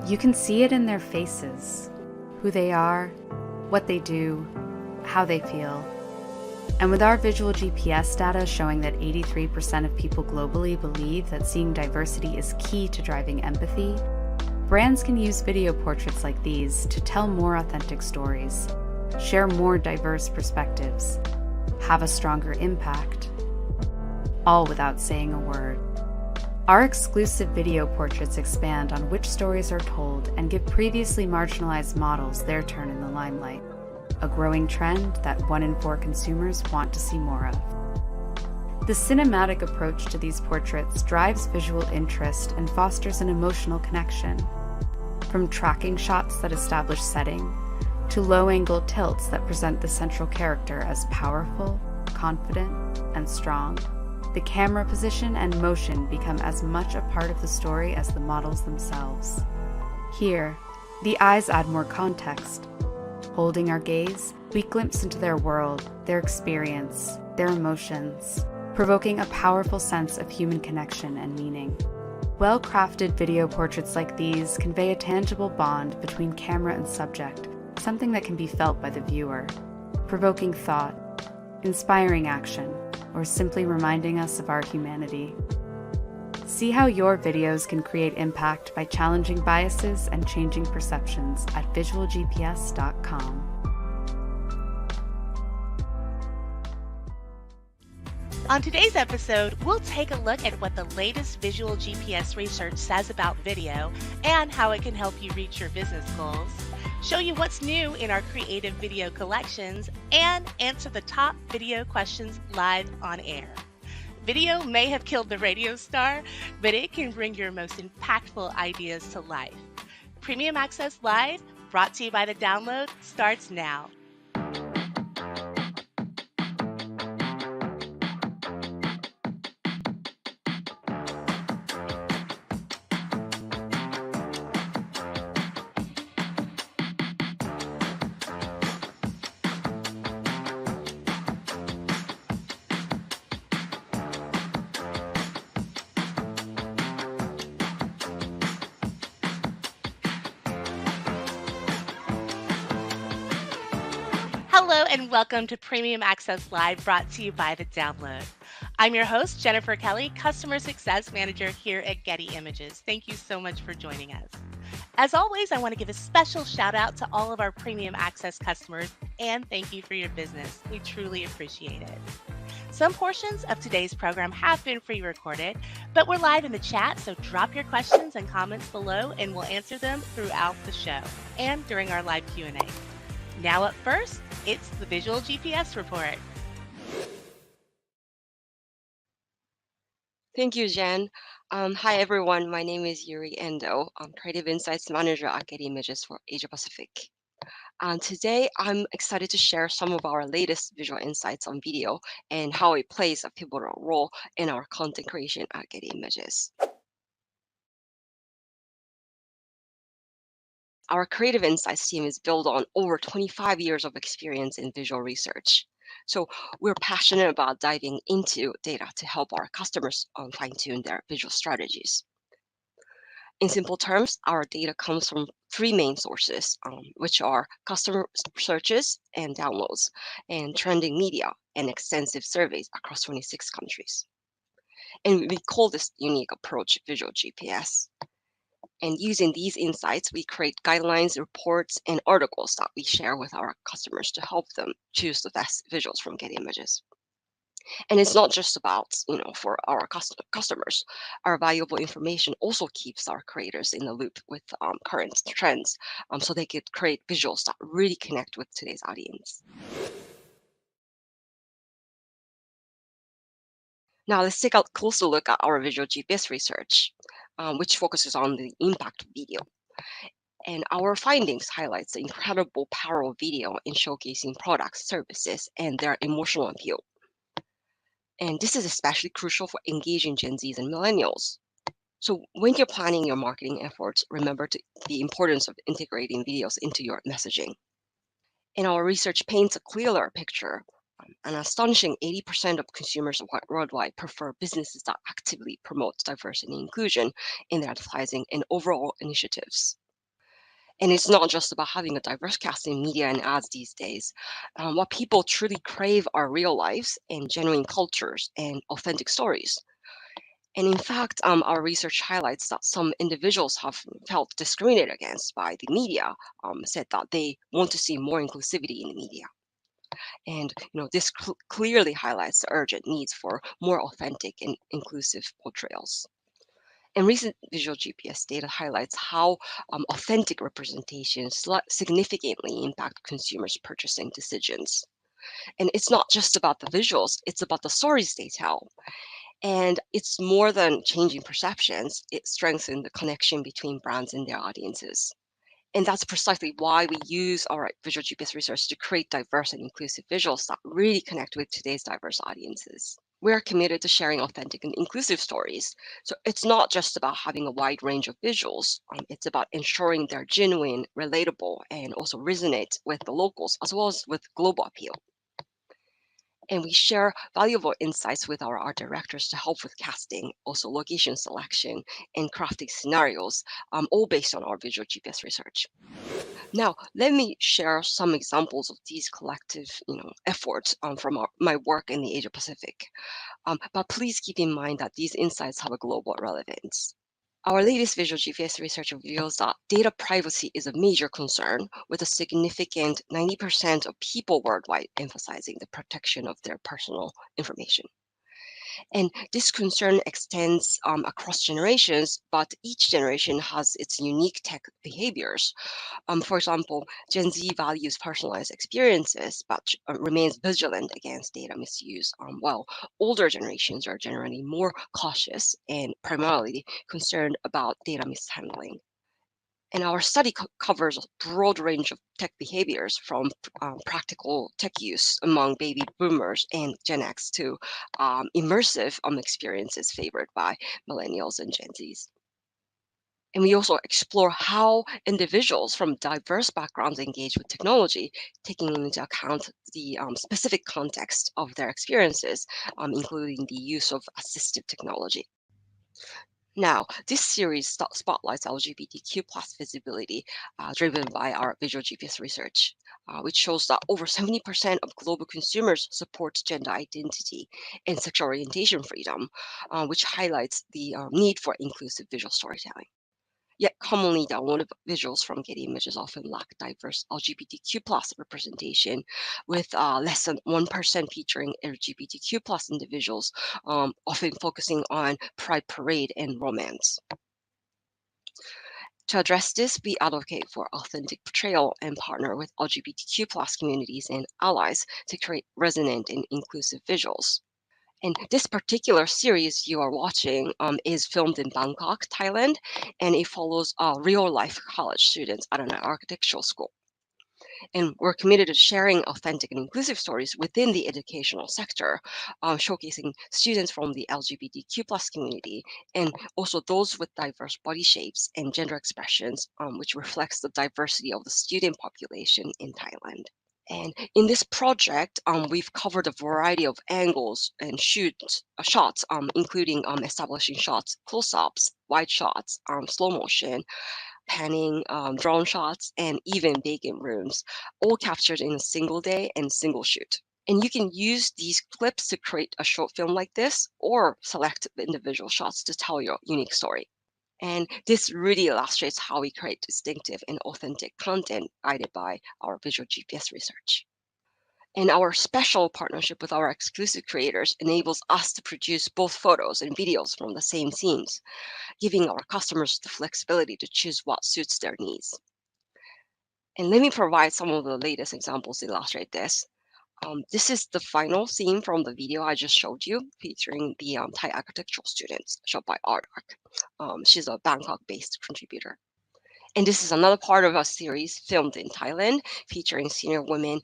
You can see it in their faces, who they are, what they do, how they feel. And with our visual GPS data showing that 83% of people globally believe that seeing diversity is key to driving empathy, brands can use video portraits like these to tell more authentic stories, share more diverse perspectives, have a stronger impact, all without saying a word. Our exclusive video portraits expand on which stories are told and give previously marginalized models their turn in the limelight, a growing trend that 1 in 4 consumers want to see more of. The cinematic approach to these portraits drives visual interest and fosters an emotional connection. From tracking shots that establish setting, to low-angle tilts that present the central character as powerful, confident, and strong, the camera position and motion become as much a part of the story as the models themselves. Here, the eyes add more context. Holding our gaze, we glimpse into their world, their experience, their emotions, provoking a powerful sense of human connection and meaning. Well-crafted video portraits like these convey a tangible bond between camera and subject, something that can be felt by the viewer, provoking thought, inspiring action, or simply reminding us of our humanity. See how your videos can create impact by challenging biases and changing perceptions at visualgps.com. On today's episode, we'll take a look at what the latest visual GPS research says about video and how it can help you reach your business goals, show you what's new in our creative video collections, and answer the top video questions live on air. Video may have killed the radio star, but it can bring your most impactful ideas to life. Premium Access Live, brought to you by The Download, starts now. Hello and welcome to Premium Access Live, brought to you by The Download. I'm your host, Jennifer Kelly, Customer Success Manager here at Getty Images. Thank you so much for joining us. As always, I want to give a special shout out to all of our Premium Access customers and thank you for your business. We truly appreciate it. Some portions of today's program have been pre-recorded, but we're live in the chat, so drop your questions and comments below and we'll answer them throughout the show and during our live Q&A. Now up first, it's the Visual GPS Report. Thank you, Jen. Hi, everyone. My name is Yuri Endo. I'm Creative Insights Manager at Getty Images for Asia Pacific. Today, I'm excited to share some of our latest visual insights on video and how it plays a pivotal role in our content creation at Getty Images. Our creative insights team is built on over 25 years of experience in visual research. So we're passionate about diving into data to help our customers fine-tune their visual strategies. In simple terms, our data comes from 3 main sources, which are customer searches and downloads, and trending media and extensive surveys across 26 countries. And we call this unique approach visual GPS. And using these insights, we create guidelines, reports, and articles that we share with our customers to help them choose the best visuals from Getty Images. And it's not just about, for our customers. Our valuable information also keeps our creators in the loop with current trends, so they could create visuals that really connect with today's audience. Now let's take a closer look at our visual GPS research, which focuses on the impact of video. And our findings highlights the incredible power of video in showcasing products, services, and their emotional appeal. And this is especially crucial for engaging Gen Zs and millennials. So when you're planning your marketing efforts, remember the importance of integrating videos into your messaging. And our research paints a clearer picture. An astonishing 80% of consumers worldwide prefer businesses that actively promote diversity and inclusion in their advertising and overall initiatives. And it's not just about having a diverse cast in media and ads these days. What people truly crave are real lives and genuine cultures and authentic stories. And in fact, our research highlights that some individuals have felt discriminated against by the media, said that they want to see more inclusivity in the media. And this clearly highlights the urgent needs for more authentic and inclusive portrayals. And recent visual GPS data highlights how authentic representations significantly impact consumers' purchasing decisions. And it's not just about the visuals, it's about the stories they tell. And it's more than changing perceptions, it strengthens the connection between brands and their audiences. And that's precisely why we use our visual GPS research to create diverse and inclusive visuals that really connect with today's diverse audiences. We are committed to sharing authentic and inclusive stories. So it's not just about having a wide range of visuals, it's about ensuring they're genuine, relatable, and also resonate with the locals as well as with global appeal. And we share valuable insights with our art directors to help with casting, also location selection, and crafting scenarios, all based on our visual GPS research. Now, let me share some examples of these collective, efforts from my work in the Asia Pacific. But please keep in mind that these insights have a global relevance. Our latest visual GPS research reveals that data privacy is a major concern, with a significant 90% of people worldwide emphasizing the protection of their personal information. And this concern extends across generations, but each generation has its unique tech behaviors. For example, Gen Z values personalized experiences but remains vigilant against data misuse, while older generations are generally more cautious and primarily concerned about data mishandling. And our study covers a broad range of tech behaviors from practical tech use among baby boomers and Gen X to immersive experiences favored by millennials and Gen Zs. And we also explore how individuals from diverse backgrounds engage with technology, taking into account the specific context of their experiences, including the use of assistive technology. Now, this series spotlights LGBTQ plus visibility driven by our visual GPS research, which shows that over 70% of global consumers support gender identity and sexual orientation freedom, which highlights the need for inclusive visual storytelling. Yet commonly downloaded visuals from Getty Images often lack diverse LGBTQ plus representation, with less than 1% featuring LGBTQ plus individuals, often focusing on pride parade and romance. To address this, we advocate for authentic portrayal and partner with LGBTQ plus communities and allies to create resonant and inclusive visuals. And this particular series you are watching is filmed in Bangkok, Thailand, and it follows real life college students at an architectural school. And we're committed to sharing authentic and inclusive stories within the educational sector, showcasing students from the LGBTQ plus community and also those with diverse body shapes and gender expressions, which reflects the diversity of the student population in Thailand. And in this project, we've covered a variety of angles and shots, including establishing shots, close-ups, wide shots, slow motion, panning, drone shots, and even vacant rooms, all captured in a single day and single shoot. And you can use these clips to create a short film like this, or select individual shots to tell your unique story. And this really illustrates how we create distinctive and authentic content guided by our visual GPS research. And our special partnership with our exclusive creators enables us to produce both photos and videos from the same scenes, giving our customers the flexibility to choose what suits their needs. And let me provide some of the latest examples to illustrate this. This is the final scene from the video I just showed you, featuring the Thai architectural students, shot by Artark. She's a Bangkok-based contributor. And this is another part of a series filmed in Thailand, featuring senior women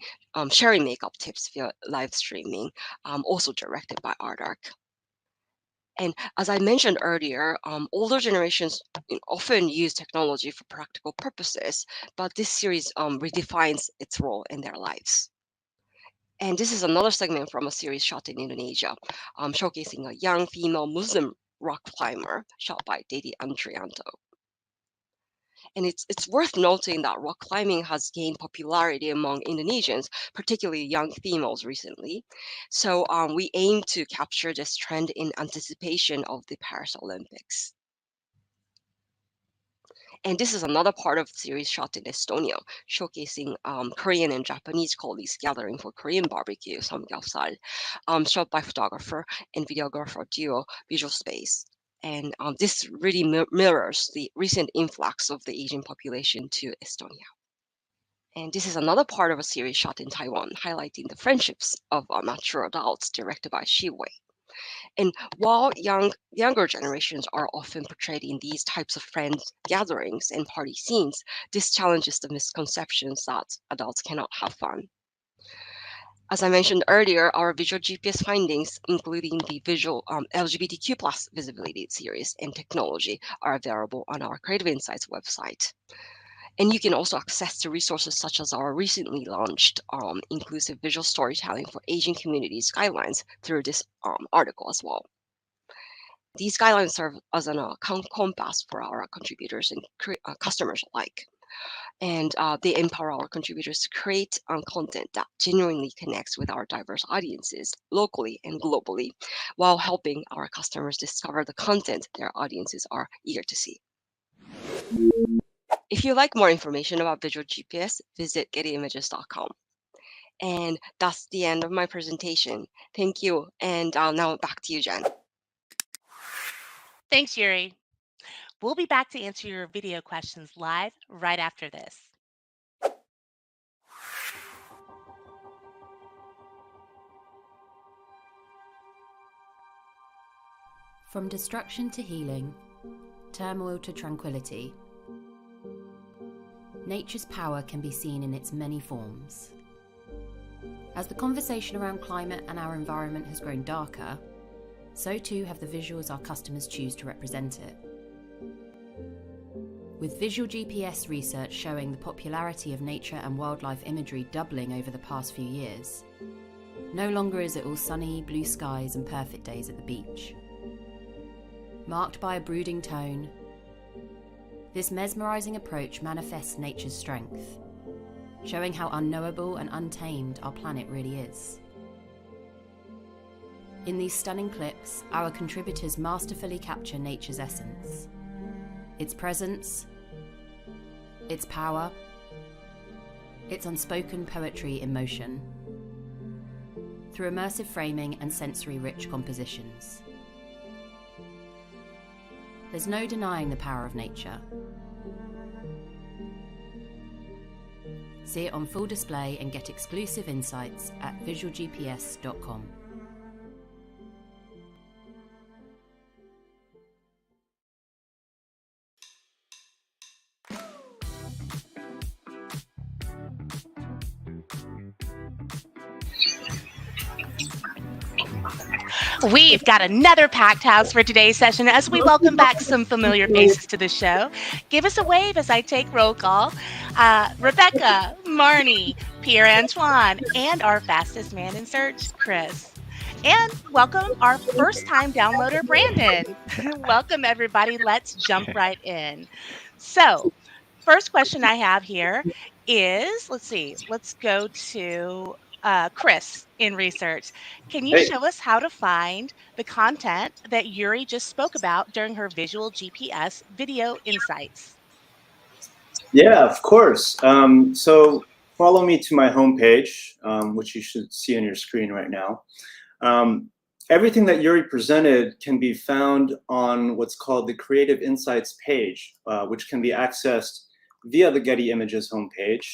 sharing makeup tips via live streaming, also directed by Artark. And as I mentioned earlier, older generations often use technology for practical purposes, but this series redefines its role in their lives. And this is another segment from a series shot in Indonesia, showcasing a young female Muslim rock climber shot by Dedi Andrianto. And it's worth noting that rock climbing has gained popularity among Indonesians, particularly young females recently. So we aim to capture this trend in anticipation of the Paris Olympics. And this is another part of the series shot in Estonia, showcasing Korean and Japanese colleagues gathering for Korean barbecue, samgyeopsal, shot by photographer and videographer duo Visual Space. And this really mirrors the recent influx of the Asian population to Estonia. And this is another part of a series shot in Taiwan, highlighting the friendships of mature adults, directed by Shi Wei. And while younger generations are often portrayed in these types of friends gatherings and party scenes, this challenges the misconceptions that adults cannot have fun. As I mentioned earlier, our visual GPS findings, including the visual LGBTQ plus visibility series and technology, are available on our Creative Insights website. And you can also access the resources such as our recently launched inclusive visual storytelling for Asian communities guidelines through this article as well. These guidelines serve as an compass for our contributors and customers alike. And they empower our contributors to create content that genuinely connects with our diverse audiences locally and globally, while helping our customers discover the content their audiences are eager to see. If you'd like more information about Visual GPS, visit gettyimages.com. And that's the end of my presentation. Thank you. And now back to you, Jen. Thanks, Yuri. We'll be back to answer your video questions live right after this. From destruction to healing, turmoil to tranquility, nature's power can be seen in its many forms. As the conversation around climate and our environment has grown darker, so too have the visuals our customers choose to represent it. With visual GPS research showing the popularity of nature and wildlife imagery doubling over the past few years, no longer is it all sunny, blue skies and perfect days at the beach. Marked by a brooding tone, this mesmerizing approach manifests nature's strength, showing how unknowable and untamed our planet really is. In these stunning clips, our contributors masterfully capture nature's essence, its presence, its power, its unspoken poetry in motion, through immersive framing and sensory-rich compositions. There's no denying the power of nature. See it on full display and get exclusive insights at visualgps.com. We've got another packed house for today's session as we welcome back some familiar faces to the show. Give us a wave as I take roll call. Rebecca, Marnie, Pierre-Antoine, and our fastest man in search, Chris. And welcome our first-time downloader, Brandon. Welcome, everybody. Let's jump right in. So, first question I have here is, let's go to Chris in research. Can you show us how to find the content that Yuri just spoke about during her visual GPS video insights? Yeah, of course. So follow me to my homepage, which you should see on your screen right now. Everything that Yuri presented can be found on what's called the Creative Insights page, which can be accessed via the Getty Images homepage.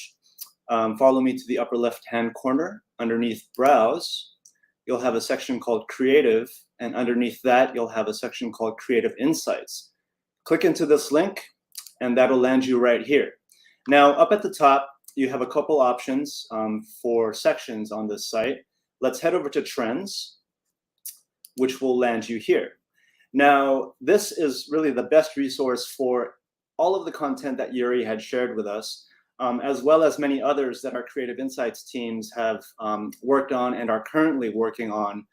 Follow me to the upper left-hand corner. Underneath Browse, you'll have a section called Creative, and underneath that, you'll have a section called Creative Insights. Click into this link, and that'll land you right here. Now, up at the top, you have a couple options for sections on this site. Let's head over to Trends, which will land you here. Now, this is really the best resource for all of the content that Yuri had shared with us, as well as many others that our Creative Insights teams have worked on and are currently working on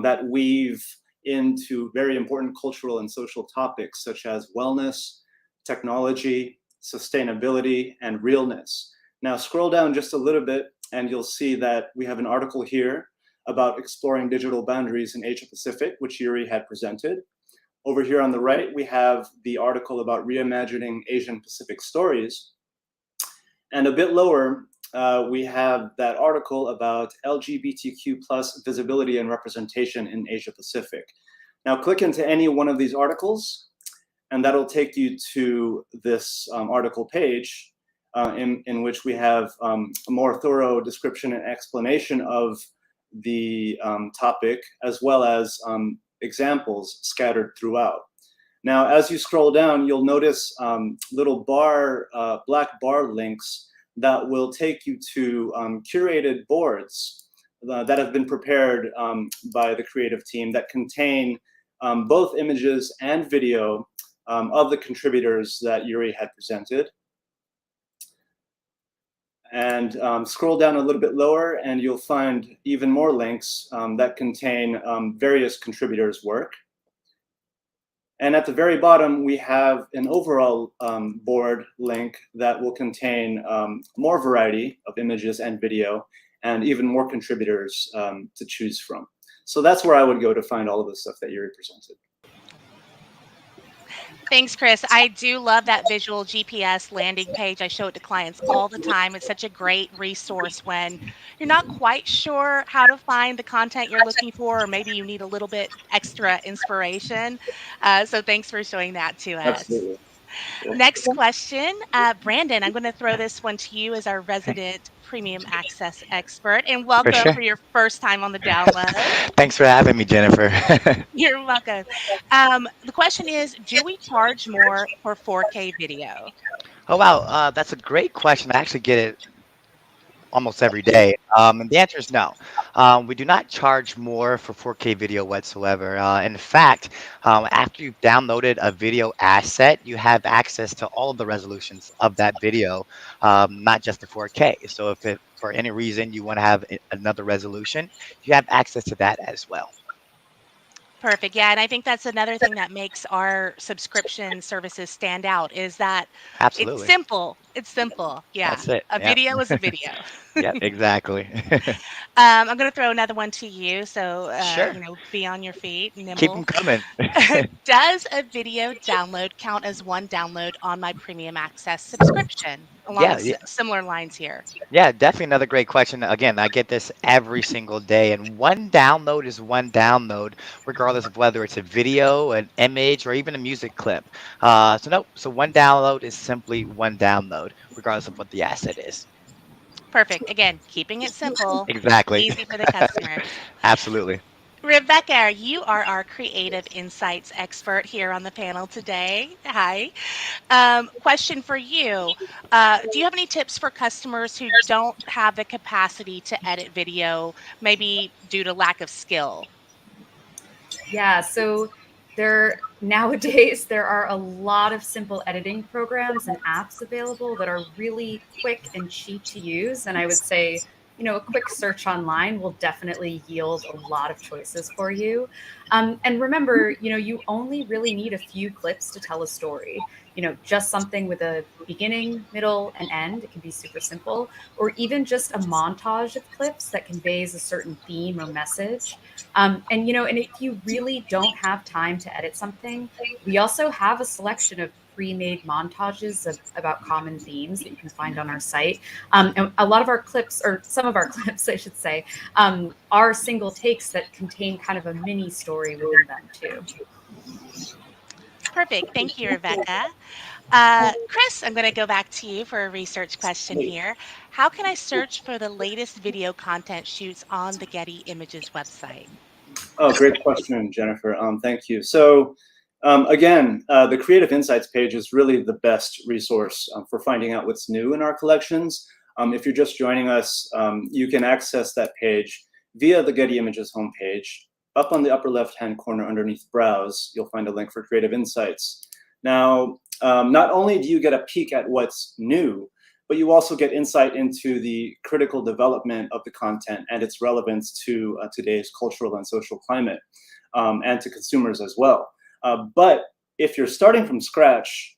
that weave into very important cultural and social topics such as wellness, technology, sustainability, and realness. Now scroll down just a little bit and you'll see that we have an article here about exploring digital boundaries in Asia Pacific, which Yuri had presented. Over here on the right, we have the article about reimagining Asian Pacific stories. And a bit lower, we have that article about LGBTQ plus visibility and representation in Asia Pacific. Now click into any one of these articles, and that'll take you to this article page in which we have a more thorough description and explanation of the topic, as well as examples scattered throughout. Now, as you scroll down, you'll notice little black bar links that will take you to curated boards that have been prepared by the creative team that contain both images and video of the contributors that Yuri had presented. And scroll down a little bit lower and you'll find even more links that contain various contributors' work. And at the very bottom, we have an overall board link that will contain more variety of images and video and even more contributors to choose from. So that's where I would go to find all of the stuff that Yuri presented. Thanks, Chris. I do love that visual GPS landing page. I show it to clients all the time. It's such a great resource when you're not quite sure how to find the content you're looking for, or maybe you need a little bit extra inspiration. So thanks for showing that to us. Absolutely. Next question, Brandon, I'm going to throw this one to you as our resident premium access expert, and welcome for your first time on the download. Thanks for having me, Jennifer. You're welcome. The question is, do we charge more for 4K video? Oh, wow. That's a great question. I actually get it almost every day. And the answer is no. We do not charge more for 4K video whatsoever. In fact, after you've downloaded a video asset, you have access to all of the resolutions of that video, not just the 4K. So if for any reason you want to have another resolution, you have access to that as well. Perfect. Yeah, and I think that's another thing that makes our subscription services stand out is that Absolutely. It's simple. It's simple. Yeah. That's it. A video is a video. Yeah, exactly. I'm going to throw another one to you. So, Sure. be on your feet, nimble. Keep them coming. Does a video download count as one download on my premium access subscription? Along similar lines here. Yeah, definitely another great question. Again, I get this every single day, and one download is one download, regardless of whether it's a video, an image, or even a music clip. So one download is simply one download, regardless of what the asset is. Perfect. Again, keeping it simple. Exactly. Easy for the customers. Absolutely. Rebecca, you are our creative insights expert here on the panel today. Hi. Question for you. Do you have any tips for customers who don't have the capacity to edit video, maybe due to lack of skill? Yeah, so nowadays there are a lot of simple editing programs and apps available that are really quick and cheap to use. And I would say, a quick search online will definitely yield a lot of choices for you. And remember, you only really need a few clips to tell a story. Just something with a beginning, middle, and end. It can be super simple, or even just a montage of clips that conveys a certain theme or message. And if you really don't have time to edit something, we also have a selection of pre-made montages about common themes that you can find on our site. And a lot of our clips, or some of our clips, I should say, are single takes that contain kind of a mini story within them too. Perfect. Thank you, Rebecca. Chris, I'm going to go back to you for a research question here. How can I search for the latest video content shoots on the Getty Images website? Oh, great question, Jennifer. Thank you. So again, the Creative Insights page is really the best resource for finding out what's new in our collections. If you're just joining us, you can access that page via the Getty Images homepage. Up on the upper left-hand corner underneath Browse, you'll find a link for Creative Insights. Now, not only do you get a peek at what's new, but you also get insight into the critical development of the content and its relevance to today's cultural and social climate, and to consumers as well. But if you're starting from scratch,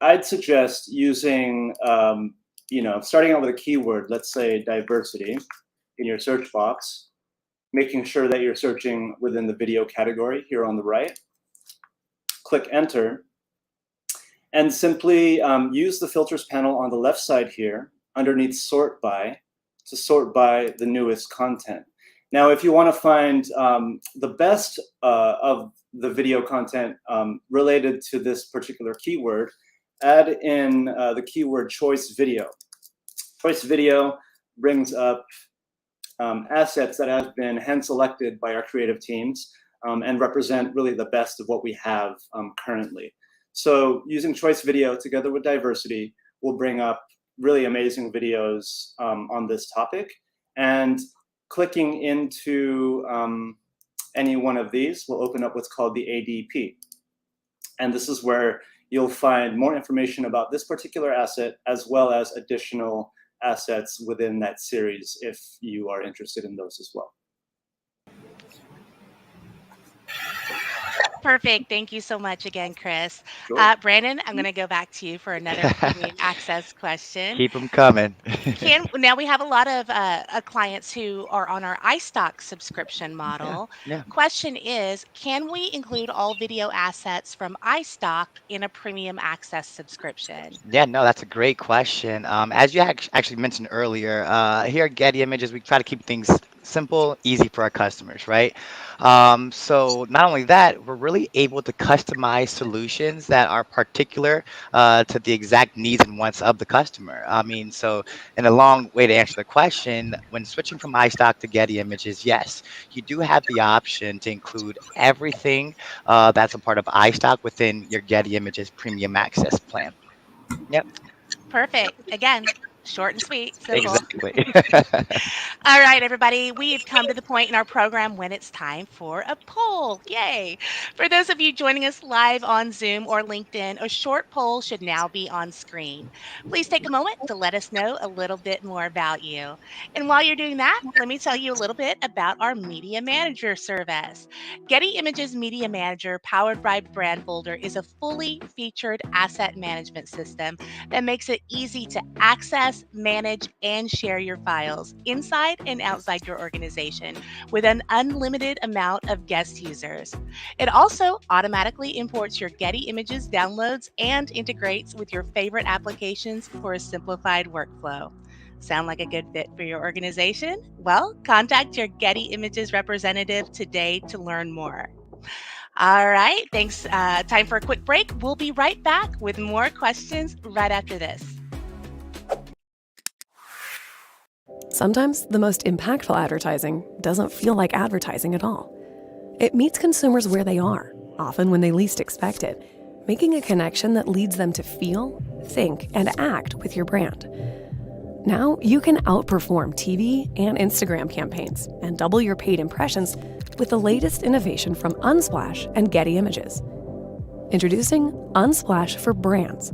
I'd suggest using, starting out with a keyword, let's say diversity, in your search box, making sure that you're searching within the video category here on the right. Click enter, and simply use the filters panel on the left side here underneath sort by to sort by the newest content. Now, if you want to find the best of the video content related to this particular keyword, add in the keyword choice video. Choice video brings up assets that have been hand selected by our creative teams and represent really the best of what we have currently. So using choice video together with diversity will bring up really amazing videos on this topic. And clicking into any one of these will open up what's called the ADP. And this is where you'll find more information about this particular asset, as well as additional assets within that series if you are interested in those as well. Perfect. Thank you so much again, Chris. Sure. Brandon, I'm going to go back to you for another premium access question. Keep them coming. Now we have a lot of clients who are on our iStock subscription model. Yeah. Question is, can we include all video assets from iStock in a premium access subscription? Yeah, no, that's a great question. As you actually mentioned earlier, here at Getty Images, we try to keep things simple, easy for our customers, right? So not only that, we're really able to customize solutions that are particular to the exact needs and wants of the customer. I mean, so in a long way to answer the question, when switching from iStock to Getty Images, yes, you do have the option to include everything that's a part of iStock within your Getty Images premium access plan. Yep, Perfect. Again, short and sweet, simple. exactly. All right, everybody, we've come to the point in our program when it's time for a poll. Yay! For those of you joining us live on Zoom or LinkedIn, a short poll should now be on screen. Please take a moment to let us know a little bit more about you. And while you're doing that, let me tell you a little bit about our Media Manager service. Getty Images Media Manager, powered by Brand Builder, is a fully featured asset management system that makes it easy to access, manage, and share your files inside and outside your organization with an unlimited amount of guest users. It also automatically imports your Getty Images downloads and integrates with your favorite applications for a simplified workflow. Sound like a good fit for your organization? Well, contact your Getty Images representative today to learn more. All right, thanks. Time for a quick break. We'll be right back with more questions right after this. Sometimes the most impactful advertising doesn't feel like advertising at all. It meets consumers where they are, often when they least expect it, making a connection that leads them to feel, think, and act with your brand. Now you can outperform TV and Instagram campaigns and double your paid impressions with the latest innovation from Unsplash and Getty Images. Introducing Unsplash for Brands,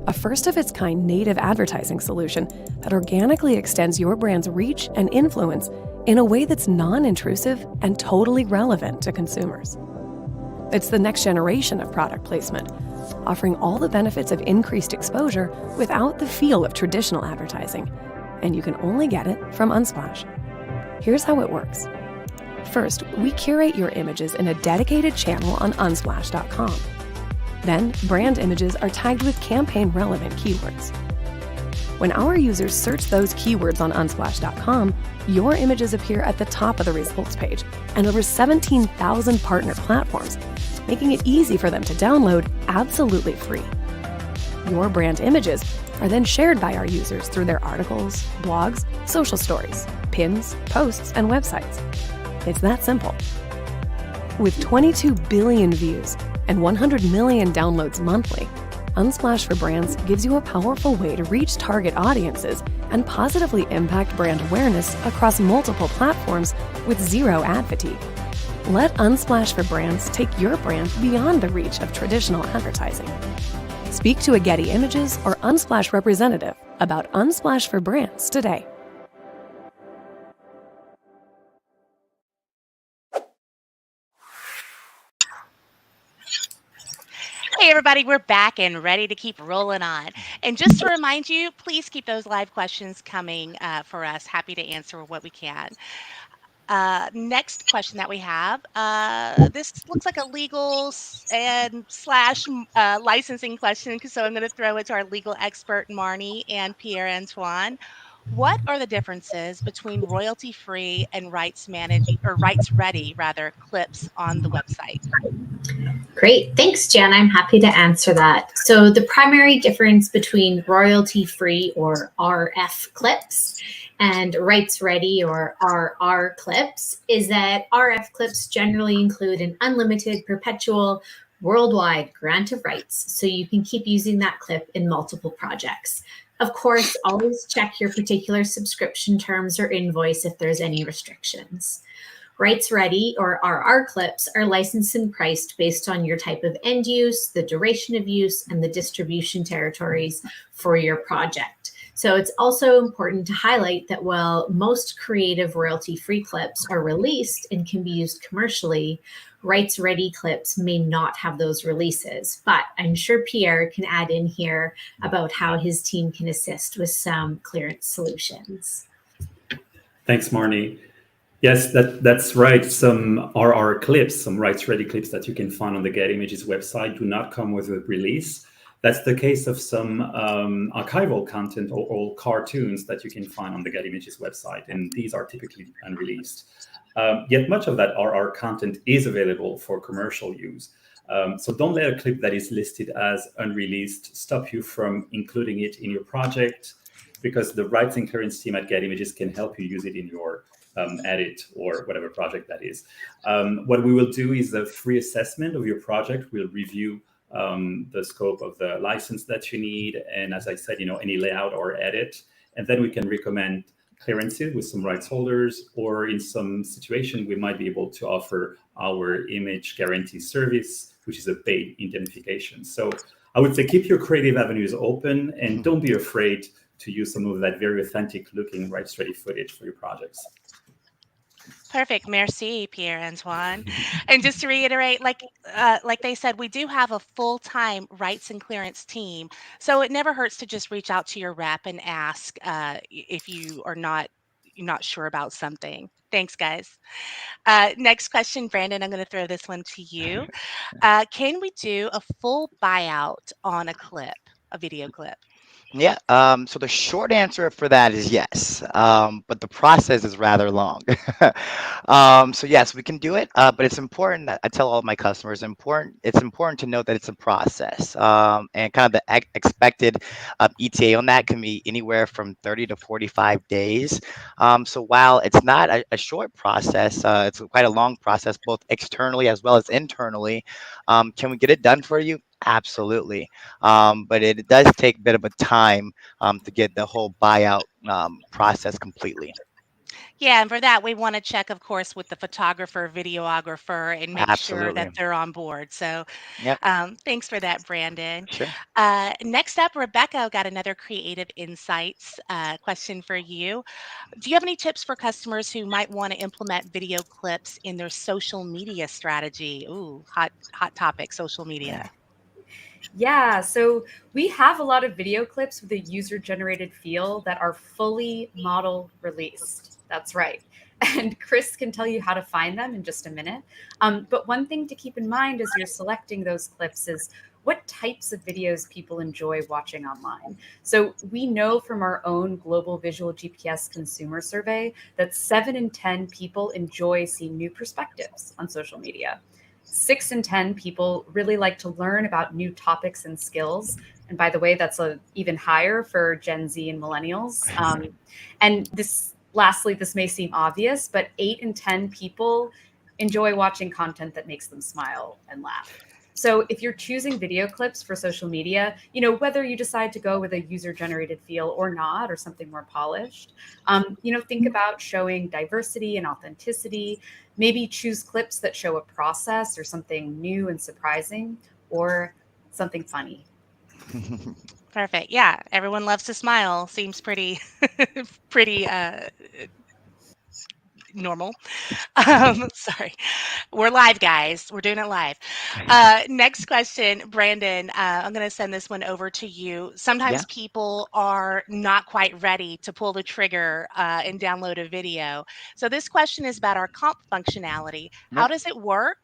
a first-of-its-kind native advertising solution that organically extends your brand's reach and influence in a way that's non-intrusive and totally relevant to consumers. It's the next generation of product placement, offering all the benefits of increased exposure without the feel of traditional advertising, and you can only get it from Unsplash. Here's how it works. First, we curate your images in a dedicated channel on unsplash.com. Then, brand images are tagged with campaign-relevant keywords. When our users search those keywords on unsplash.com, your images appear at the top of the results page and over 17,000 partner platforms, making it easy for them to download absolutely free. Your brand images are then shared by our users through their articles, blogs, social stories, pins, posts, and websites. It's that simple. With 22 billion views and 100 million downloads monthly, Unsplash for Brands gives you a powerful way to reach target audiences and positively impact brand awareness across multiple platforms with zero ad fatigue. Let Unsplash for Brands take your brand beyond the reach of traditional advertising. Speak to a Getty Images or Unsplash representative about Unsplash for Brands today. Hey, everybody, we're back and ready to keep rolling on. And just to remind you, please keep those live questions coming for us. Happy to answer what we can. Next question that we have. This looks like a legal and slash licensing question, so I'm going to throw it to our legal expert, Marnie and Pierre Antoine. What are the differences between royalty-free and rights managed or rights-ready, rather, clips on the website? Great. Thanks, Jan. I'm happy to answer that. So the primary difference between royalty-free or RF clips and rights-ready or RR clips is that RF clips generally include an unlimited, perpetual, worldwide grant of rights, so you can keep using that clip in multiple projects. Of course, always check your particular subscription terms or invoice if there's any restrictions. Rights Ready or RR clips are licensed and priced based on your type of end use, the duration of use, and the distribution territories for your project. So it's also important to highlight that while most creative royalty-free clips are released and can be used commercially, rights-ready clips may not have those releases. But I'm sure Pierre can add in here about how his team can assist with some clearance solutions. Thanks, Marnie. Yes, that's right. Some RR clips, some rights-ready clips that you can find on the Getty Images website do not come with a release. That's the case of some archival content or old cartoons that you can find on the Getty Images website, and these are typically unreleased. Yet much of that RR content is available for commercial use. So don't let a clip that is listed as unreleased stop you from including it in your project, because the rights and clearance team at Getty Images can help you use it in your edit or whatever project that is. What we will do is a free assessment of your project. We'll review the scope of the license that you need, and as I said, any layout or edit, and then we can recommend clearances with some rights holders, or in some situation we might be able to offer our image guarantee service, which is a paid indemnification. So I would say keep your creative avenues open and don't be afraid to use some of that very authentic looking rights ready footage for your projects. Perfect. Merci, Pierre Antoine. And just to reiterate, like they said, we do have a full-time rights and clearance team. So it never hurts to just reach out to your rep and ask if you're not sure about something. Thanks, guys. Next question, Brandon, I'm going to throw this one to you. Can we do a full buyout on a video clip? Yeah. So the short answer for that is yes, but the process is rather long. So yes, we can do it, but it's important that I tell all of my customers, it's important to note that it's a process, and kind of the expected ETA on that can be anywhere from 30 to 45 days. So while it's not a short process, it's quite a long process, both externally as well as internally. Can we get it done for you? Absolutely. But it does take a bit of a time to get the whole buyout process completely. Yeah, and for that, we want to check, of course, with the photographer, videographer, and make sure that Absolutely. they're on board. So Yep. thanks for that, Brandon. Sure. Next up, Rebecca got another creative insights question for you. Do you have any tips for customers who might want to implement video clips in their social media strategy? Ooh, hot topic, social media. Yeah, so we have a lot of video clips with a user-generated feel that are fully model released. That's right. And Chris can tell you how to find them in just a minute. But one thing to keep in mind as you're selecting those clips is what types of videos people enjoy watching online. So we know from our own global visual GPS consumer survey that 7 in 10 people enjoy seeing new perspectives on social media. 6 in 10 people really like to learn about new topics and skills. And by the way, that's even higher for Gen Z and millennials. And lastly, this may seem obvious, but 8 in 10 people enjoy watching content that makes them smile and laugh. So if you're choosing video clips for social media, whether you decide to go with a user-generated feel or not, or something more polished, think about showing diversity and authenticity. Maybe choose clips that show a process or something new and surprising, or something funny. Perfect. Yeah, everyone loves to smile. Seems pretty, pretty normal. Sorry. We're live, guys. We're doing it live. Next question, Brandon. I'm going to send this one over to you. Yeah. Sometimes people are not quite ready to pull the trigger and download a video. So this question is about our comp functionality. How Yep. does it work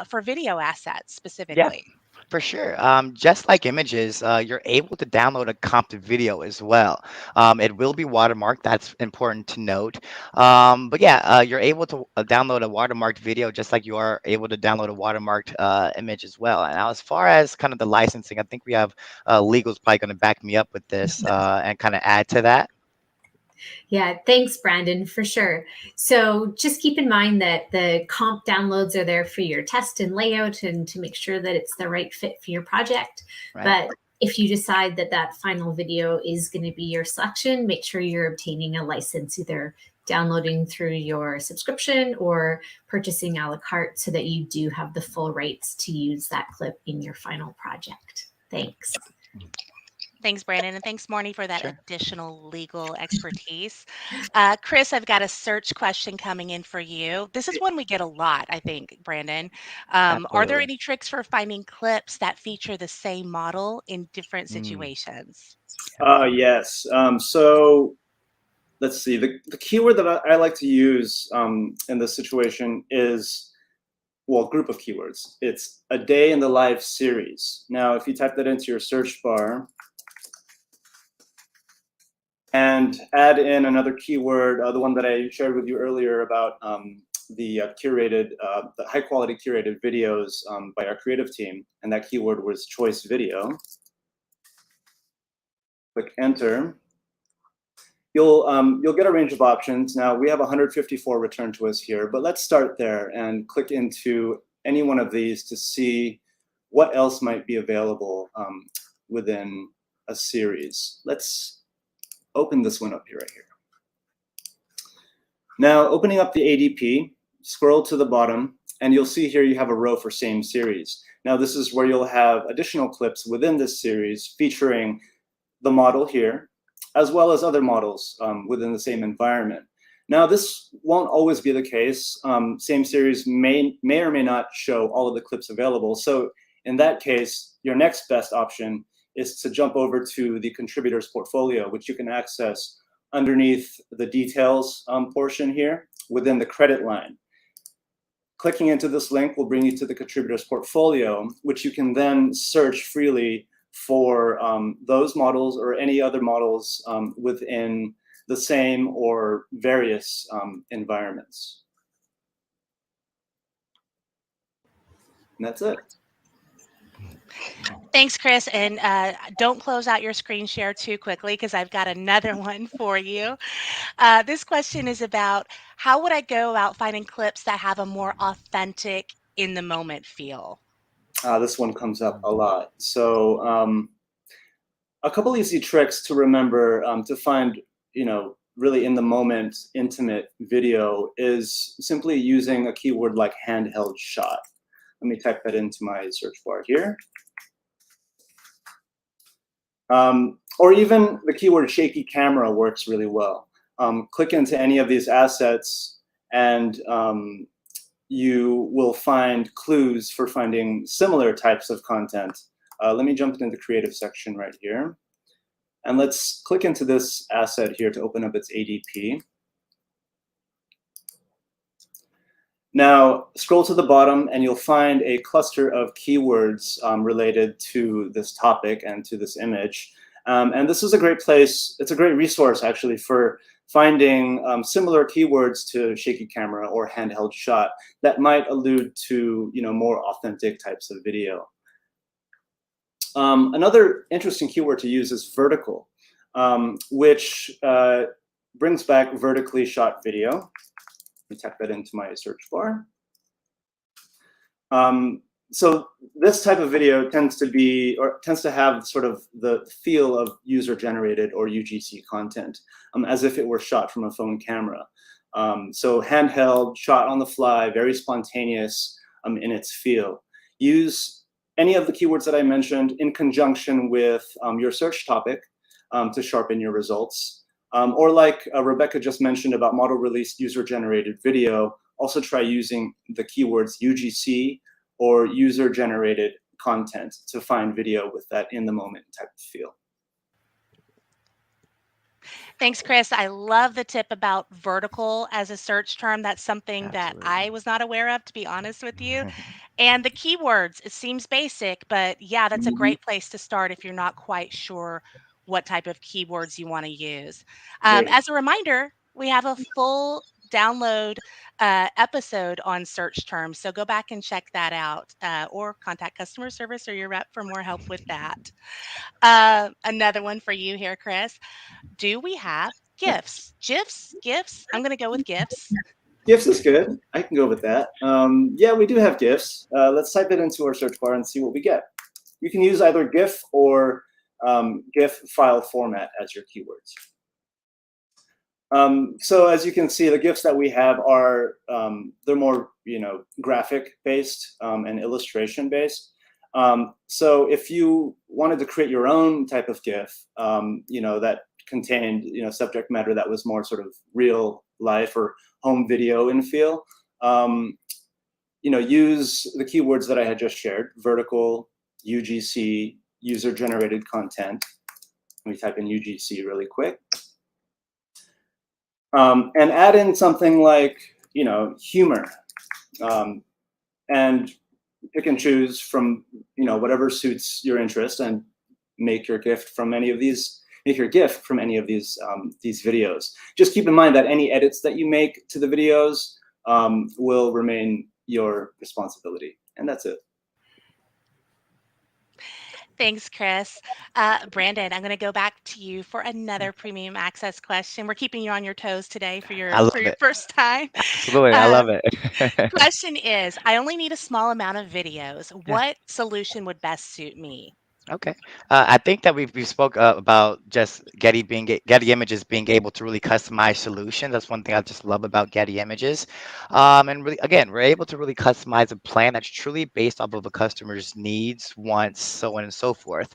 for video assets Yeah. specifically? For sure. Just like images, you're able to download a comp to video as well. It will be watermarked. That's important to note. But yeah, you're able to download a watermarked video just like you are able to download a watermarked image as well. And now, as far as kind of the licensing, I think we have legal's probably going to back me up with this and kind of add to that. Yeah, thanks, Brandon, for sure. So just keep in mind that the comp downloads are there for your test and layout and to make sure that it's the right fit for your project. Right. But if you decide that that final video is going to be your selection, make sure you're obtaining a license, either downloading through your subscription or purchasing a la carte so that you do have the full rights to use that clip in your final project. Thanks. Thanks, Brandon, and thanks, Marnie, for that Sure. additional legal expertise. Chris, I've got a search question coming in for you. This is one we get a lot, I think, Brandon. Are there Absolutely. any tricks for finding clips that feature the same model in different situations? Yes. So let's see. The keyword that I like to use in this situation is, well, group of keywords. It's a day in the life series. Now, if you type that into your search bar and add in another keyword, the one that I shared with you earlier about the high quality curated videos by our creative team, and that keyword was choice video. Click enter. You'll get a range of options. Now we have 154 returned to us here, but let's start there and click into any one of these to see what else might be available within a series. Let's open this one up here, right here. Now, opening up the ADP, scroll to the bottom, and you'll see here you have a row for same series. Now, this is where you'll have additional clips within this series featuring the model here, as well as other models within the same environment. Now, this won't always be the case. Same series may or may not show all of the clips available. So in that case, your next best option is to jump over to the contributors portfolio, which you can access underneath the details portion here within the credit line. Clicking into this link will bring you to the contributors portfolio, which you can then search freely for those models or any other models within the same or various environments. And that's it. Thanks, Chris. And don't close out your screen share too quickly because I've got another one for you. This question is about how would I go about finding clips that have a more authentic, in the moment feel? This one comes up a lot. So a couple easy tricks to remember to find, really in the moment, intimate video is simply using a keyword like handheld shot. Let me type that into my search bar here. Or even the keyword shaky camera works really well. Click into any of these assets and you will find clues for finding similar types of content. Let me jump into the creative section right here. And let's click into this asset here to open up its ADP. Now, scroll to the bottom and you'll find a cluster of keywords related to this topic and to this image. And this is a great place, it's a great resource actually for finding similar keywords to shaky camera or handheld shot that might allude to more authentic types of video. Another interesting keyword to use is vertical, which brings back vertically shot video. Let me type that into my search bar. So this type of video tends to have sort of the feel of user-generated or UGC content, as if it were shot from a phone camera. So handheld, shot on the fly, very spontaneous in its feel. Use any of the keywords that I mentioned in conjunction with your search topic to sharpen your results. Or like Rebecca just mentioned about model released user-generated video, also try using the keywords UGC or user-generated content to find video with that in-the-moment type of feel. Thanks, Chris. I love the tip about vertical as a search term. That's something that I was not aware of, to be honest with you. And the keywords, it seems basic, but yeah, that's a great place to start if you're not quite sure what type of keywords you want to use. Great. As a reminder, we have a full download episode on search terms. So go back and check that out or contact customer service or your rep for more help with that. Another one for you here, Chris. Do we have GIFs? GIFs? GIFs? I'm going to go with GIFs. GIFs is good. I can go with that. Yeah, we do have GIFs. Let's type it into our search bar and see what we get. You can use either GIF or GIF file format as your keywords. So as you can see, the GIFs that we have are, they're more, graphic based and illustration based. So if you wanted to create your own type of GIF, that contained, subject matter that was more sort of real life or home video in feel, use the keywords that I had just shared: vertical, UGC, user-generated content. Let me type in UGC really quick. And add in something like, humor, and pick and choose from, whatever suits your interest, and make your GIF from any of these. Make your GIF from any of these videos. Just keep in mind that any edits that you make to the videos will remain your responsibility, and that's it. Thanks, Chris. Brandon, I'm going to go back to you for another premium access question. We're keeping you on your toes today for your first time. Absolutely, I love it. Question is, I only need a small amount of videos. What solution would best suit me? Okay. I think that we spoke about just Getty Images being able to really customize solutions. That's one thing I just love about Getty Images. And really, again, we're able to really customize a plan that's truly based off of a customer's needs, wants, so on and so forth.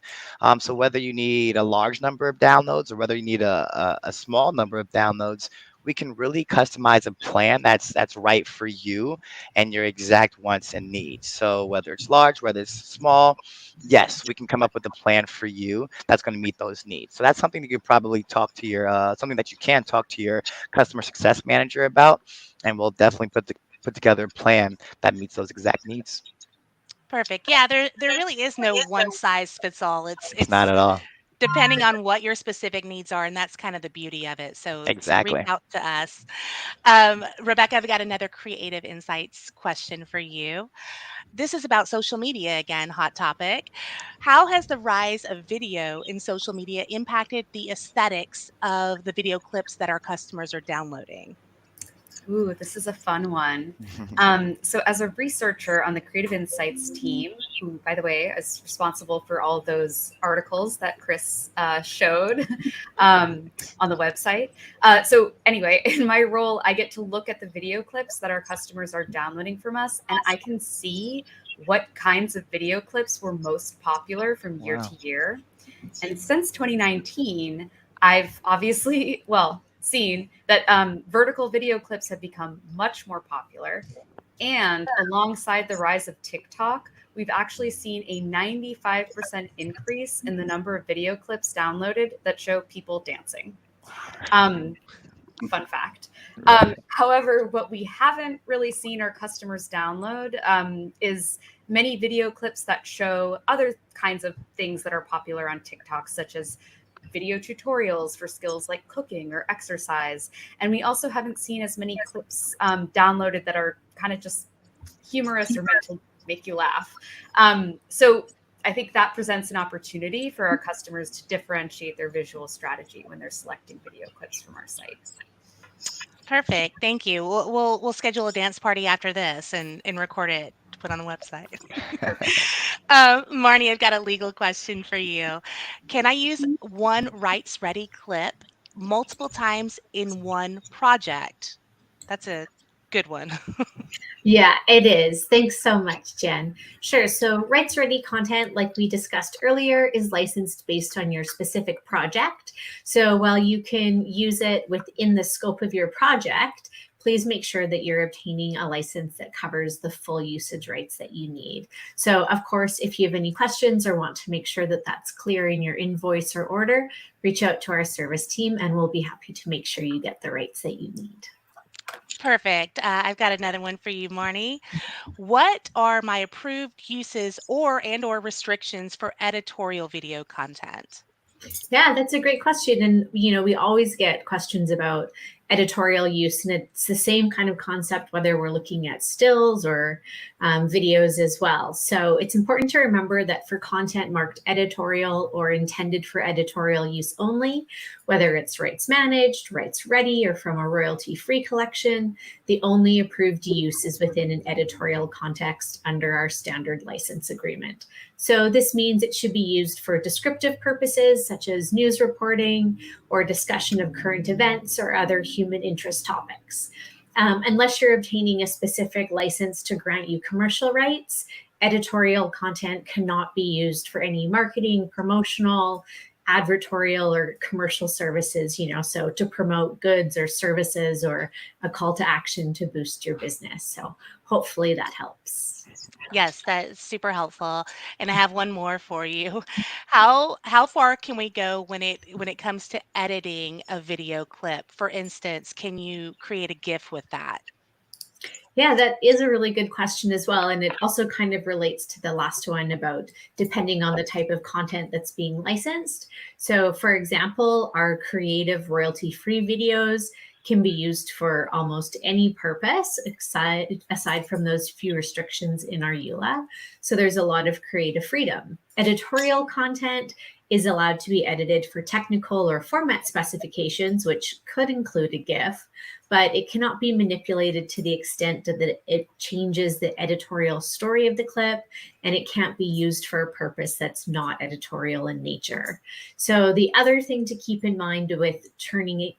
So whether you need a large number of downloads or whether you need a small number of downloads, we can really customize a plan that's right for you and your exact wants and needs. So whether it's large, whether it's small, yes, we can come up with a plan for you that's going to meet those needs. So that's something that you could probably talk to your something that you can talk to your customer success manager about, and we'll definitely put together a plan that meets those exact needs. Perfect. Yeah, there really is no one size fits all. It's not at all. Depending on what your specific needs are, and that's kind of the beauty of it. So Exactly. reach out to us. Rebecca, I've got another creative insights question for you. This is about social media again, hot topic. How has the rise of video in social media impacted the aesthetics of the video clips that our customers are downloading? Ooh, this is a fun one. So as a researcher on the Creative Insights team, who, by the way, is responsible for all of those articles that Chris showed on the website. So anyway, in my role, I get to look at the video clips that our customers are downloading from us, and I can see what kinds of video clips were most popular from year to year. And since 2019, I've obviously, seen that vertical video clips have become much more popular. And alongside the rise of TikTok, we've actually seen a 95% increase in the number of video clips downloaded that show people dancing. Fun fact. However, what we haven't really seen our customers download is many video clips that show other kinds of things that are popular on TikTok, such as video tutorials for skills like cooking or exercise. And we also haven't seen as many clips downloaded that are kind of just humorous or meant to make you laugh. So I think that presents an opportunity for our customers to differentiate their visual strategy when they're selecting video clips from our site. Perfect. Thank you. We'll schedule a dance party after this and record it to put on the website. Marnie, I've got a legal question for you. Can I use one rights ready clip multiple times in one project? That's a good one. Yeah, it is. Thanks so much, Jen. Sure. So, rights ready content, like we discussed earlier, is licensed based on your specific project. So, while you can use it within the scope of your project, please make sure that you're obtaining a license that covers the full usage rights that you need. So, of course, if you have any questions or want to make sure that that's clear in your invoice or order, reach out to our service team and we'll be happy to make sure you get the rights that you need. Perfect. I've got another one for you, Marnie. What are my approved uses or restrictions for editorial video content? Yeah, that's a great question. And, we always get questions about editorial use, and it's the same kind of concept, whether we're looking at stills or videos as well. So it's important to remember that for content marked editorial or intended for editorial use only, whether it's rights managed, rights ready, or from a royalty free collection, the only approved use is within an editorial context under our standard license agreement. So this means it should be used for descriptive purposes such as news reporting or discussion of current events or other human interest topics. Unless you're obtaining a specific license to grant you commercial rights, editorial content cannot be used for any marketing, promotional, advertorial, or commercial services, so to promote goods or services or a call to action to boost your business. So hopefully that helps. Yes, that's super helpful. And I have one more for you. How far can we go when it comes to editing a video clip? For instance, can you create a GIF with that? Yeah, that is a really good question as well. And it also kind of relates to the last one about depending on the type of content that's being licensed. So, for example, our creative royalty-free videos can be used for almost any purpose aside from those few restrictions in our EULA. So there's a lot of creative freedom. Editorial content is allowed to be edited for technical or format specifications, which could include a GIF, but it cannot be manipulated to the extent that it changes the editorial story of the clip, and it can't be used for a purpose that's not editorial in nature. So the other thing to keep in mind with turning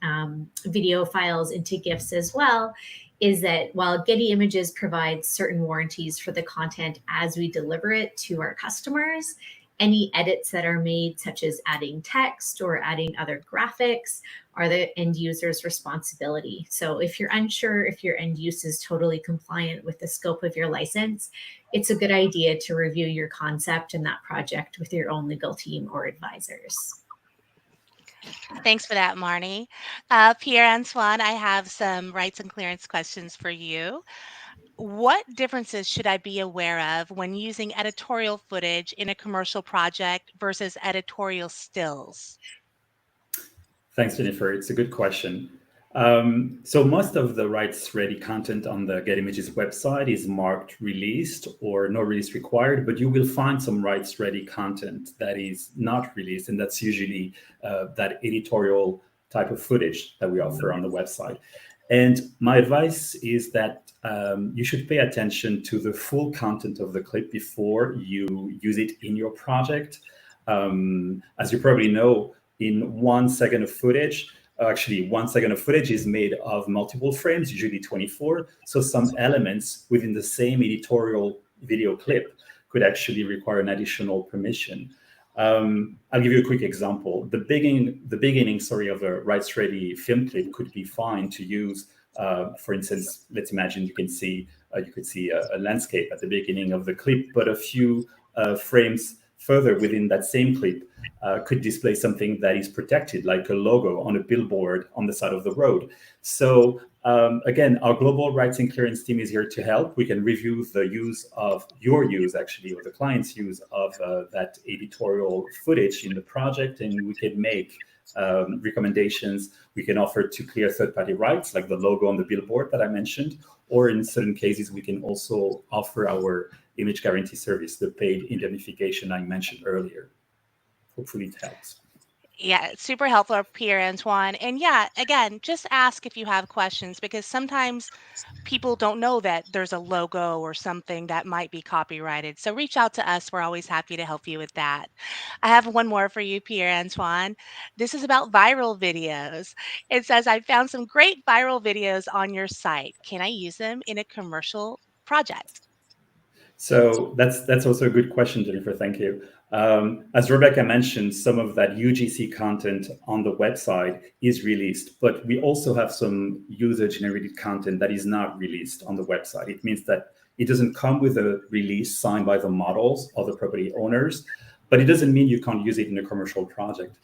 video files into GIFs as well is that while Getty Images provides certain warranties for the content as we deliver it to our customers, any edits that are made, such as adding text or adding other graphics, are the end user's responsibility. So if you're unsure if your end use is totally compliant with the scope of your license, it's a good idea to review your concept and that project with your own legal team or advisors. Thanks for that, Marnie. Pierre-Antoine, I have some rights and clearance questions for you. What differences should I be aware of when using editorial footage in a commercial project versus editorial stills? Thanks, Jennifer. It's a good question. So most of the rights-ready content on the Getty Images website is marked released or no release required, but you will find some rights-ready content that is not released, and that's usually that editorial type of footage that we offer on the website. And my advice is that you should pay attention to the full content of the clip before you use it in your project. As you probably know, in 1 second of footage, actually 1 second of footage is made of multiple frames, usually 24. So some elements within the same editorial video clip could actually require an additional permission. I'll give you a quick example. The beginning, of a rights-ready film clip could be fine to use. For instance, let's imagine you could see a landscape at the beginning of the clip, but a few frames further within that same clip could display something that is protected, like a logo on a billboard on the side of the road. So again, our global rights and clearance team is here to help. We can review the use of your use, actually, or the client's use of that editorial footage in the project, and we can make recommendations. We can offer to clear third-party rights, like the logo on the billboard that I mentioned, or in certain cases, we can also offer our image guarantee service, the paid indemnification I mentioned earlier. Hopefully it helps. Yeah, it's super helpful, Pierre Antoine. And yeah, again, just ask if you have questions because sometimes people don't know that there's a logo or something that might be copyrighted. So reach out to us. We're always happy to help you with that. I have one more for you, Pierre Antoine. This is about viral videos. It says, I found some great viral videos on your site. Can I use them in a commercial project? So that's also a good question, Jennifer. Thank you. As Rebecca mentioned, some of that UGC content on the website is released, but we also have some user-generated content that is not released on the website. It means that it doesn't come with a release signed by the models or the property owners, but it doesn't mean you can't use it in a commercial project.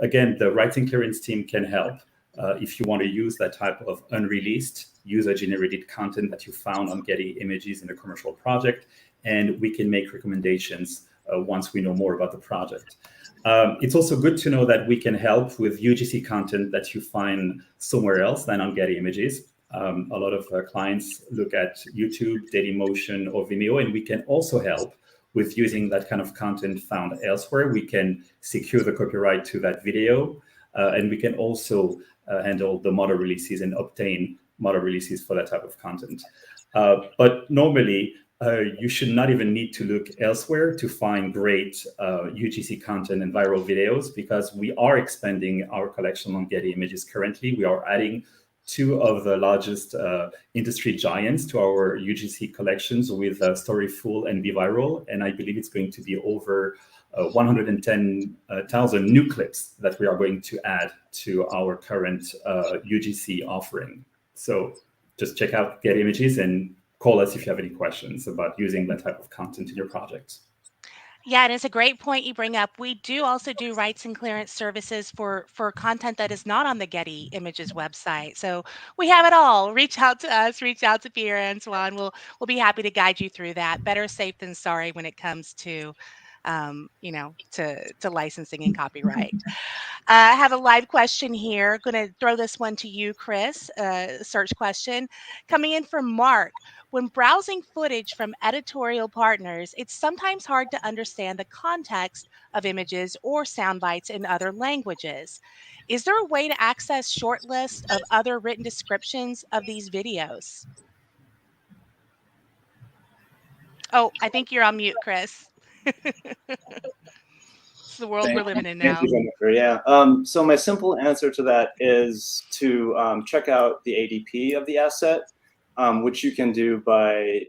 Again, the rights and clearance team can help if you want to use that type of unreleased user-generated content that you found on Getty Images in a commercial project, and we can make recommendations once we know more about the project. It's also good to know that we can help with UGC content that you find somewhere else than on Getty Images. A lot of clients look at YouTube, Dailymotion, or Vimeo, and we can also help with using that kind of content found elsewhere. We can secure the copyright to that video, and we can also handle the model releases and obtain model releases for that type of content. But normally, you should not even need to look elsewhere to find great UGC content and viral videos, because we are expanding our collection on Getty Images currently. We are adding two of the largest industry giants to our UGC collections with Storyful and BeViral, and I believe it's going to be over 110,000 new clips that we are going to add to our current UGC offering. So just check out Getty Images and call us if you have any questions about using that type of content in your projects. Yeah, and it's a great point you bring up. We do also do rights and clearance services for content that is not on the Getty Images website. So we have it all. Reach out to us, reach out to Pierre Antoine. We'll be happy to guide you through that. Better safe than sorry when it comes to to licensing and copyright. I have a live question here. Going to throw this one to you, Chris. Search question coming in from Mark. When browsing footage from editorial partners, it's sometimes hard to understand the context of images or sound bites in other languages. Is there a way to access short lists of other written descriptions of these videos? Oh, I think you're on mute, Chris. It's the world we're living in Thank now. you, Jennifer. Yeah. So my simple answer to that is to check out the ADP of the asset, which you can do by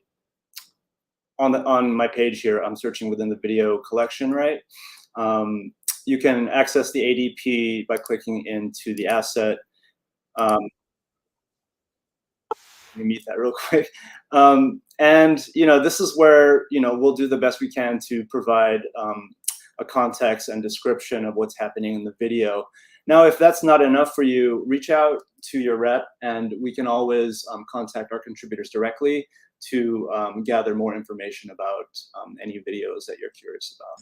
on my page here. I'm searching within the video collection, right? You can access the ADP by clicking into the asset. Let me mute that real quick. And this is where we'll do the best we can to provide a context and description of what's happening in the video. Now, if that's not enough for you, reach out to your rep, and we can always contact our contributors directly to gather more information about any videos that you're curious about.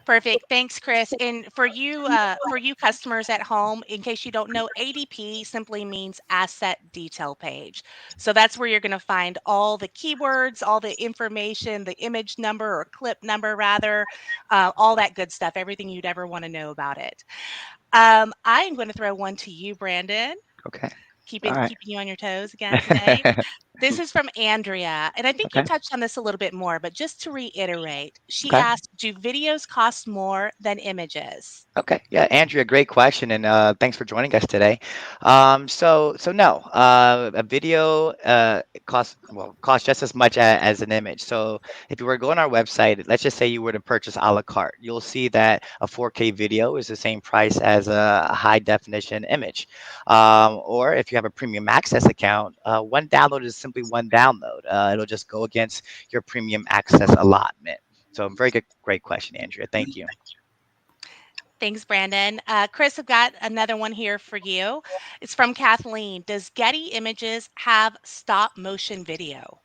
Perfect. Thanks, Chris. And for you customers at home, in case you don't know, ADP simply means asset detail page. So that's where you're going to find all the keywords, all the information, the image number or clip number rather, all that good stuff, everything you'd ever want to know about it. I am going to throw one to you, Brandon. Okay. Keeping you on your toes again All today. right. This is from Andrea, and I think you Okay. touched on this a little bit more, but just to reiterate, she Okay. asked, do videos cost more than images? Okay. Yeah, Andrea, great question, and thanks for joining us today. So no, a video costs just as much as an image. So if you were to go on our website, let's just say you were to purchase a la carte, you'll see that a 4K video is the same price as a high definition image. Or if you have a premium access account, one download is simply one download. It'll just go against your premium access allotment. So very good, great question, Andrea. Thank you. Thanks, Brandon. Chris, I've got another one here for you. It's from Kathleen. Does Getty Images have stop motion video?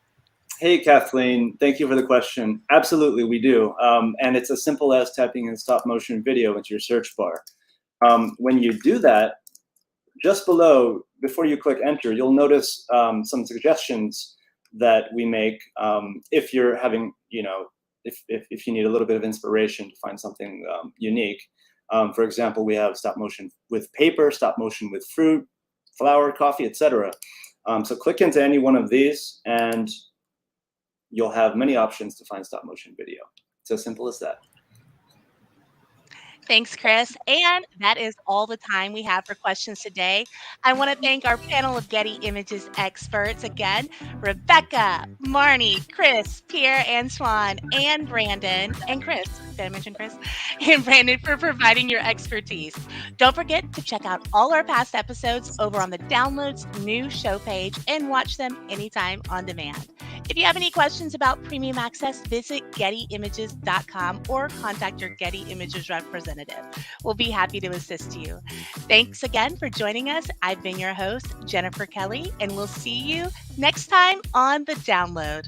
Hey, Kathleen, thank you for the question. Absolutely, we do. And it's as simple as typing in stop motion video into your search bar. When you do that, just below, before you click enter, you'll notice some suggestions that we make if you're having if you need a little bit of inspiration to find something unique. For example, we have stop motion with paper, stop motion with fruit, flower, coffee, etc. So click into any one of these and you'll have many options to find stop motion video. It's as simple as that. Thanks, Chris. And that is all the time we have for questions today. I want to thank our panel of Getty Images experts again, Rebecca, Marnie, Chris, Pierre, Antoine, and Brandon, and Chris. Did I mention Chris? And Brandon for providing your expertise. Don't forget to check out all our past episodes over on the Downloads new show page and watch them anytime on demand. If you have any questions about Premium Access, visit gettyimages.com or contact your Getty Images representative. We'll be happy to assist you. Thanks again for joining us. I've been your host, Jennifer Kelly, and we'll see you next time on The Download.